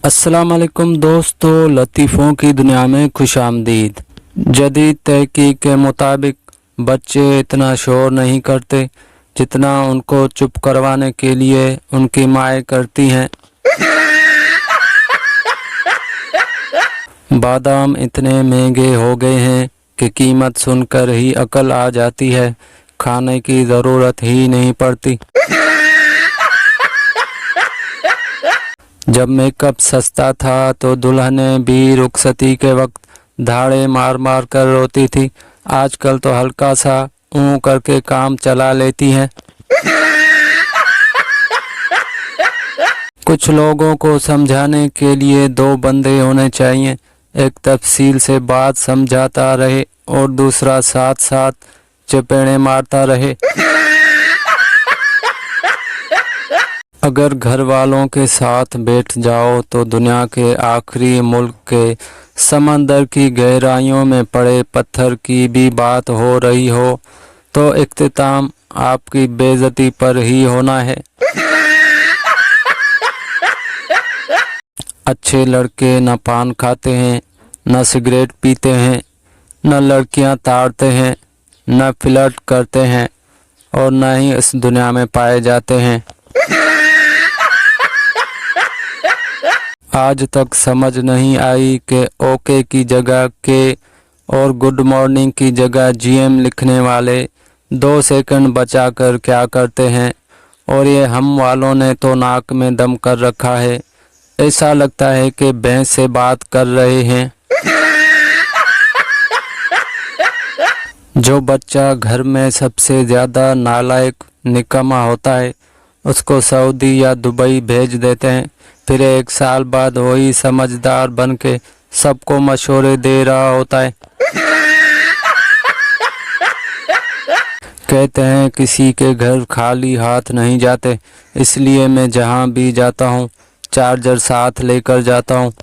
अस्सलामुअलैकुम दोस्तों, लतीफ़ों की दुनिया में खुशामदीद। जदीद तहकीक के मुताबिक बच्चे इतना शोर नहीं करते जितना उनको चुप करवाने के लिए उनकी माएँ करती हैं। बादाम इतने महंगे हो गए हैं कि कीमत सुनकर ही अकल आ जाती है, खाने की ज़रूरत ही नहीं पड़ती। जब मेकअप सस्ता था तो दुल्हनें भी रुखसती के वक्त धाड़े मार मार कर रोती थी। आजकल तो हल्का सा ऊँ करके काम चला लेती हैं। कुछ लोगों को समझाने के लिए दो बंदे होने चाहिए, एक तफसील से बात समझाता रहे और दूसरा साथ साथ चपेड़े मारता रहे। अगर घर वालों के साथ बैठ जाओ तो दुनिया के आखिरी मुल्क के समंदर की गहराइयों में पड़े पत्थर की भी बात हो रही हो तो इख्तिताम आपकी बेइज्जती पर ही होना है। अच्छे लड़के न पान खाते हैं, न सिगरेट पीते हैं, न लड़कियां ताड़ते हैं, न फ्लर्ट करते हैं और न ही इस दुनिया में पाए जाते हैं। आज तक समझ नहीं आई कि ओके की जगह के और गुड मॉर्निंग की जगह जीएम लिखने वाले 2 सेकंड बचाकर क्या करते हैं, और ये हम वालों ने तो नाक में दम कर रखा है। ऐसा लगता है कि भैंस से बात कर रहे हैं। जो बच्चा घर में सबसे ज़्यादा नालायक निकम्मा होता है उसको सऊदी या दुबई भेज देते हैं, फिर 1 साल बाद वही समझदार बन के सबको मशवरे दे रहा होता है। कहते हैं किसी के घर खाली हाथ नहीं जाते, इसलिए मैं जहाँ भी जाता हूँ चार्जर साथ लेकर जाता हूँ।